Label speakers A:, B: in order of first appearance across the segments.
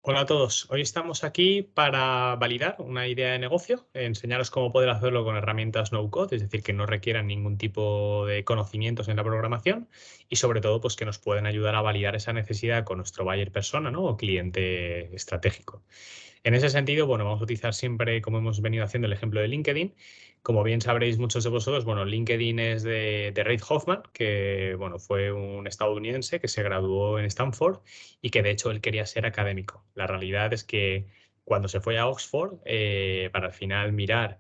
A: Hola a todos. Hoy estamos aquí para validar una idea de negocio, enseñaros cómo poder hacerlo con herramientas no code, es decir, que no requieran ningún tipo de conocimientos en la programación y sobre todo pues que nos pueden ayudar a validar esa necesidad con nuestro buyer persona, ¿no? O cliente estratégico. En ese sentido, bueno, vamos a utilizar siempre, como hemos venido haciendo, el ejemplo de LinkedIn. Como bien sabréis muchos de vosotros, bueno, LinkedIn es de Reid Hoffman, que, bueno, fue un estadounidense que se graduó en Stanford y que, de hecho, él quería ser académico. La realidad es que cuando se fue a Oxford, para al final mirar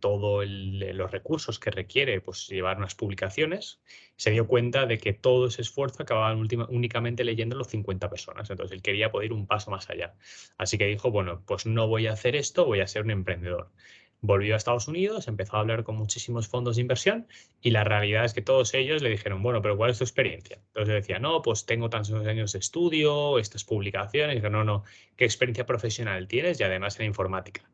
A: todos los recursos que requiere pues, llevar unas publicaciones, se dio cuenta de que todo ese esfuerzo acababan únicamente leyendo los 50 personas. Entonces, él quería poder ir un paso más allá. Así que dijo, bueno, pues no voy a hacer esto, voy a ser un emprendedor. Volvió a Estados Unidos, empezó a hablar con muchísimos fondos de inversión y la realidad es que todos ellos le dijeron, bueno, pero ¿cuál es tu experiencia? Entonces decía, no, pues tengo tantos años de estudio, estas publicaciones. Y dije, no, no, ¿qué experiencia profesional tienes? Y además en informática.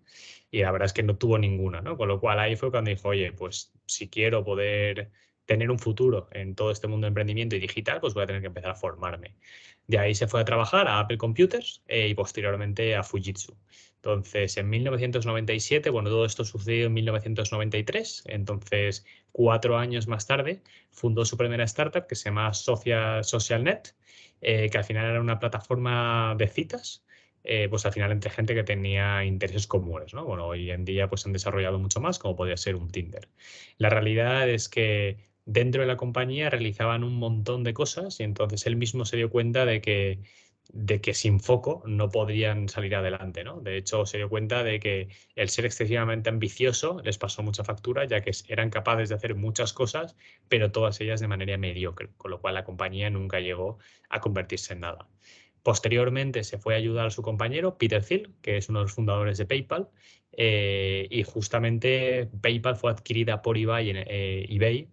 A: Y la verdad es que no tuvo ninguna, ¿no? Con lo cual ahí fue cuando dijo, oye, pues si quiero poder tener un futuro en todo este mundo de emprendimiento y digital, pues voy a tener que empezar a formarme. De ahí se fue a trabajar a Apple Computers y posteriormente a Fujitsu. Entonces, en 1997, bueno, todo esto sucedió en 1993, entonces 4 años más tarde fundó su primera startup que se llama SocialNet, que al final era una plataforma de citas, pues al final entre gente que tenía intereses comunes, ¿no? Bueno, hoy en día pues han desarrollado mucho más, como podría ser un Tinder. La realidad es que dentro de la compañía realizaban un montón de cosas y entonces él mismo se dio cuenta de que sin foco no podrían salir adelante, ¿no? De hecho, se dio cuenta de que el ser excesivamente ambicioso les pasó mucha factura, ya que eran capaces de hacer muchas cosas, pero todas ellas de manera mediocre, con lo cual la compañía nunca llegó a convertirse en nada. Posteriormente se fue a ayudar a su compañero, Peter Thiel, que es uno de los fundadores de PayPal, y justamente PayPal fue adquirida por eBay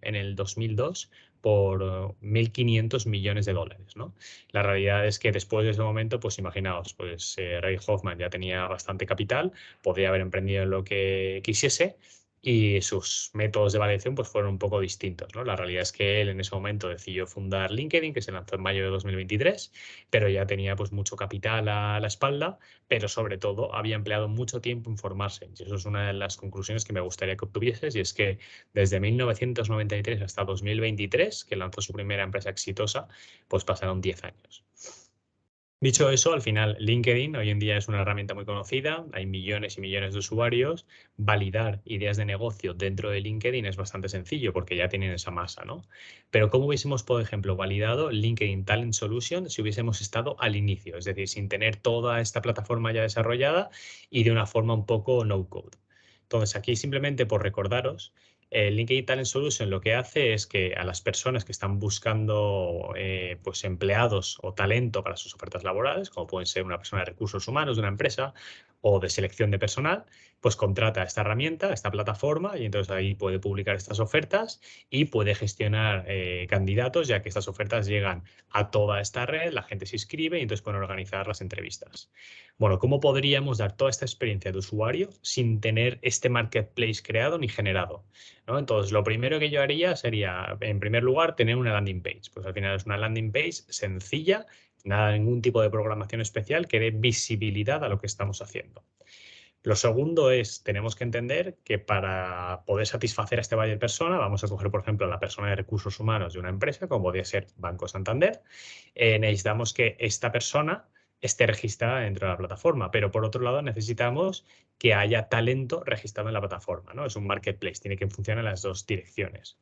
A: en el 2002 por 1.500 millones de dólares, ¿no? La realidad es que después de ese momento, pues imaginaos, pues Reid Hoffman ya tenía bastante capital, podía haber emprendido en lo que quisiese y sus métodos de validación pues fueron un poco distintos, ¿no? La realidad es que él en ese momento decidió fundar LinkedIn, que se lanzó en mayo de 2023, pero ya tenía pues mucho capital a la espalda, pero sobre todo había empleado mucho tiempo en formarse. Y eso es una de las conclusiones que me gustaría que obtuvieses, y es que desde 1993 hasta 2023, que lanzó su primera empresa exitosa, pues pasaron 10 años. Dicho eso, al final LinkedIn hoy en día es una herramienta muy conocida, hay millones y millones de usuarios. Validar ideas de negocio dentro de LinkedIn es bastante sencillo porque ya tienen esa masa, ¿no? Pero ¿cómo hubiésemos, por ejemplo, validado LinkedIn Talent Solution si hubiésemos estado al inicio? Es decir, sin tener toda esta plataforma ya desarrollada y de una forma un poco no code. Entonces, aquí simplemente por recordaros, LinkedIn Talent Solution lo que hace es que a las personas que están buscando pues empleados o talento para sus ofertas laborales, como pueden ser una persona de recursos humanos de una empresa o de selección de personal, pues contrata esta herramienta, esta plataforma, y entonces ahí puede publicar estas ofertas y puede gestionar candidatos, ya que estas ofertas llegan a toda esta red, la gente se inscribe y entonces pueden organizar las entrevistas. Bueno, ¿cómo podríamos dar toda esta experiencia de usuario sin tener este marketplace creado ni generado? ¿No? Entonces, lo primero que yo haría sería, en primer lugar, tener una landing page. Pues al final es una landing page sencilla, nada, ningún tipo de programación especial que dé visibilidad a lo que estamos haciendo. Lo segundo es, tenemos que entender que para poder satisfacer a este buyer persona, vamos a coger, por ejemplo, a la persona de recursos humanos de una empresa, como podría ser Banco Santander, necesitamos que esta persona esté registrada dentro de la plataforma, pero por otro lado necesitamos que haya talento registrado en la plataforma, ¿no? Es un marketplace, tiene que funcionar en las dos direcciones.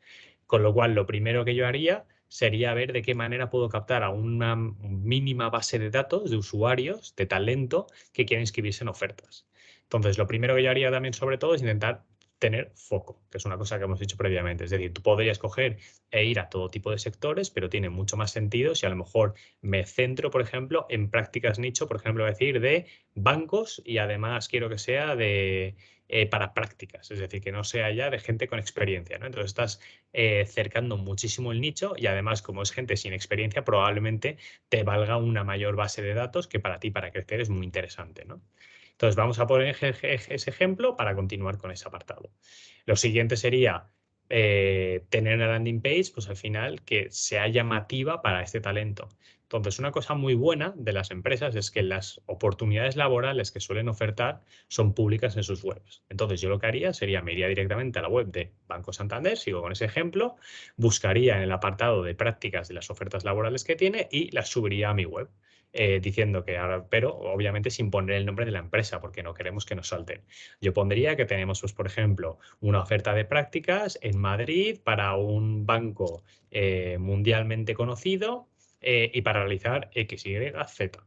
A: Con lo cual, lo primero que yo haría sería ver de qué manera puedo captar a una mínima base de datos de usuarios, de talento, que quieren inscribirse en ofertas. Entonces, lo primero que yo haría también, sobre todo, es intentar tener foco, que es una cosa que hemos dicho previamente. Es decir, tú podrías coger e ir a todo tipo de sectores, pero tiene mucho más sentido si a lo mejor me centro, por ejemplo, en prácticas nicho, por ejemplo, decir de bancos y además quiero que sea para prácticas, es decir, que no sea ya de gente con experiencia, ¿no? Entonces estás cercando muchísimo el nicho y además como es gente sin experiencia, probablemente te valga una mayor base de datos que para ti, para crecer, es muy interesante, ¿no? Entonces, vamos a poner ese ejemplo para continuar con ese apartado. Lo siguiente sería tener una landing page, pues al final que sea llamativa para este talento. Entonces, una cosa muy buena de las empresas es que las oportunidades laborales que suelen ofertar son públicas en sus webs. Entonces, yo lo que haría sería, me iría directamente a la web de Banco Santander, sigo con ese ejemplo, buscaría en el apartado de prácticas de las ofertas laborales que tiene y las subiría a mi web. Diciendo que ahora, pero obviamente sin poner el nombre de la empresa, porque no queremos que nos salten. Yo pondría que tenemos, pues, por ejemplo, una oferta de prácticas en Madrid para un banco mundialmente conocido y para realizar X, Y, Z.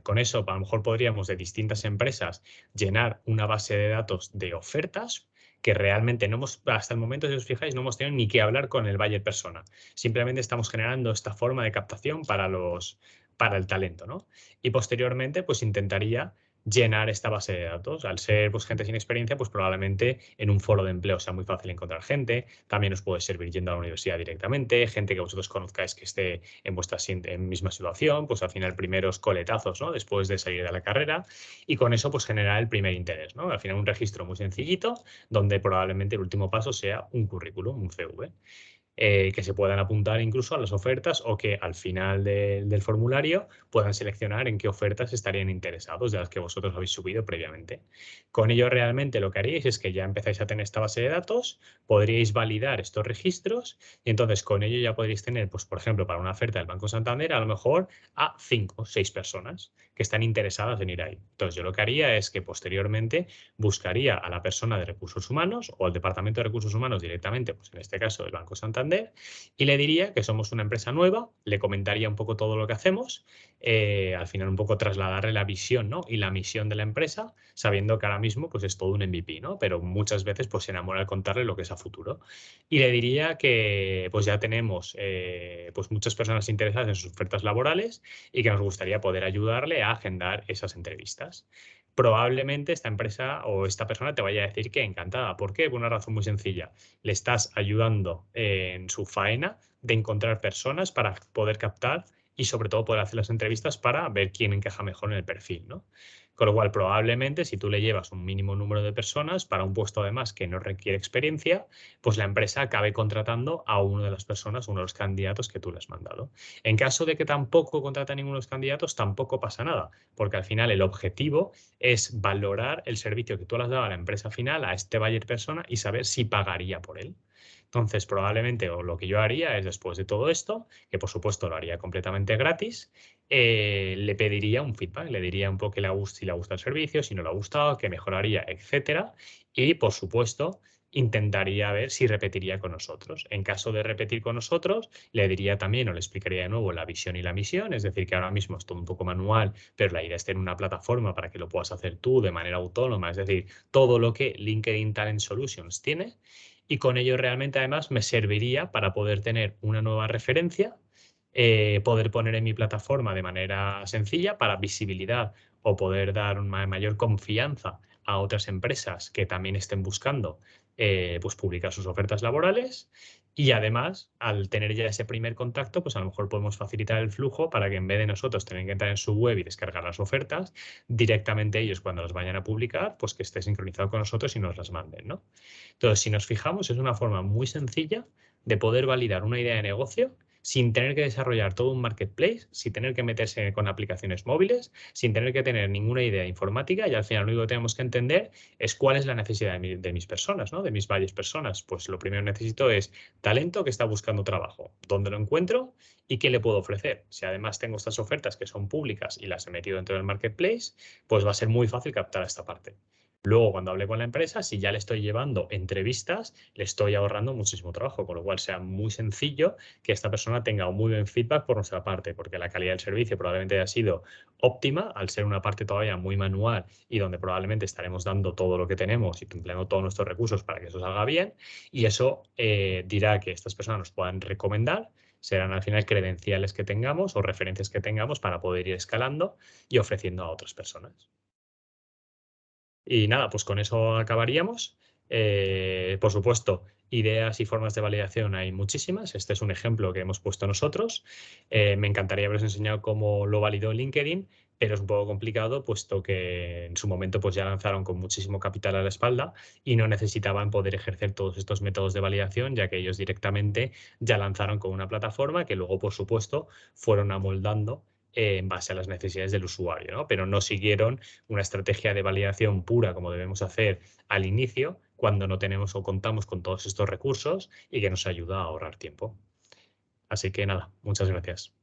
A: Con eso, a lo mejor podríamos de distintas empresas llenar una base de datos de ofertas que realmente no hemos, hasta el momento, si os fijáis, no hemos tenido ni que hablar con el buyer persona. Simplemente estamos generando esta forma de captación para el talento, ¿no? Y posteriormente, pues intentaría llenar esta base de datos. Al ser, pues, gente sin experiencia, pues probablemente en un foro de empleo sea muy fácil encontrar gente. También os puede servir yendo a la universidad directamente, gente que vosotros conozcáis que esté en vuestra misma situación, pues al final primeros coletazos, ¿no? Después de salir de la carrera, y con eso pues generar el primer interés, ¿no? Al final un registro muy sencillito donde probablemente el último paso sea un currículum, un CV. Que se puedan apuntar incluso a las ofertas o que al final del formulario puedan seleccionar en qué ofertas estarían interesados de las que vosotros habéis subido previamente. Con ello realmente lo que haríais es que ya empezáis a tener esta base de datos, podríais validar estos registros y entonces con ello ya podríais tener, pues por ejemplo, para una oferta del Banco Santander, a lo mejor a 5 o 6 personas que están interesadas en ir ahí. Entonces yo lo que haría es que posteriormente buscaría a la persona de recursos humanos o al departamento de recursos humanos directamente, pues en este caso el Banco Santander, y le diría que somos una empresa nueva, le comentaría un poco todo lo que hacemos, al final un poco trasladarle la visión, ¿no? Y la misión de la empresa, sabiendo que ahora mismo pues es todo un MVP, ¿no? Pero muchas veces pues se enamora al contarle lo que es a futuro. Y le diría que pues ya tenemos pues muchas personas interesadas en sus ofertas laborales y que nos gustaría poder ayudarle a agendar esas entrevistas. Probablemente esta empresa o esta persona te vaya a decir que encantada. ¿Por qué? Por una razón muy sencilla. Le estás ayudando en su faena de encontrar personas para poder captar y sobre todo poder hacer las entrevistas para ver quién encaja mejor en el perfil, ¿no? Con lo cual, probablemente, si tú le llevas un mínimo número de personas para un puesto además que no requiere experiencia, pues la empresa acabe contratando a una de las personas, uno de los candidatos que tú le has mandado. En caso de que tampoco contrate a ninguno de los candidatos, tampoco pasa nada, porque al final el objetivo es valorar el servicio que tú le has dado a la empresa final, a este buyer persona, y saber si pagaría por él. Entonces, probablemente, o lo que yo haría es, después de todo esto, que por supuesto lo haría completamente gratis, le pediría un feedback, le diría un poco que si le gusta el servicio, si no le ha gustado, que mejoraría, etcétera. Y, por supuesto, intentaría ver si repetiría con nosotros. En caso de repetir con nosotros, le diría también o le explicaría de nuevo la visión y la misión, es decir, que ahora mismo es todo un poco manual, pero la idea es tener una plataforma para que lo puedas hacer tú de manera autónoma, es decir, todo lo que LinkedIn Talent Solutions tiene. Y con ello realmente además me serviría para poder tener una nueva referencia, poder poner en mi plataforma de manera sencilla para visibilidad o poder dar una mayor confianza a otras empresas que también estén buscando pues publicar sus ofertas laborales. Y además, al tener ya ese primer contacto, pues a lo mejor podemos facilitar el flujo para que en vez de nosotros tener que entrar en su web y descargar las ofertas, directamente ellos cuando las vayan a publicar, pues que esté sincronizado con nosotros y nos las manden, ¿no? Entonces, si nos fijamos, es una forma muy sencilla de poder validar una idea de negocio sin tener que desarrollar todo un marketplace, sin tener que meterse con aplicaciones móviles, sin tener que tener ninguna idea informática, y al final lo único que tenemos que entender es cuál es la necesidad de mis personas, ¿no? De mis varias personas. Pues lo primero que necesito es talento que está buscando trabajo, dónde lo encuentro y qué le puedo ofrecer. Si además tengo estas ofertas que son públicas y las he metido dentro del marketplace, pues va a ser muy fácil captar esta parte. Luego, cuando hable con la empresa, si ya le estoy llevando entrevistas, le estoy ahorrando muchísimo trabajo, con lo cual sea muy sencillo que esta persona tenga un muy buen feedback por nuestra parte, porque la calidad del servicio probablemente haya sido óptima, al ser una parte todavía muy manual y donde probablemente estaremos dando todo lo que tenemos y empleando todos nuestros recursos para que eso salga bien, y eso dirá que estas personas nos puedan recomendar. Serán al final credenciales que tengamos o referencias que tengamos para poder ir escalando y ofreciendo a otras personas. Y nada, pues con eso acabaríamos. Por supuesto, ideas y formas de validación hay muchísimas. Este es un ejemplo que hemos puesto nosotros. Me encantaría haberos enseñado cómo lo validó LinkedIn, pero es un poco complicado, puesto que en su momento pues, ya lanzaron con muchísimo capital a la espalda y no necesitaban poder ejercer todos estos métodos de validación, ya que ellos directamente ya lanzaron con una plataforma que luego, por supuesto, fueron amoldando en base a las necesidades del usuario, ¿no? Pero no siguieron una estrategia de validación pura como debemos hacer al inicio, cuando no tenemos o contamos con todos estos recursos y que nos ayuda a ahorrar tiempo. Así que nada, muchas gracias.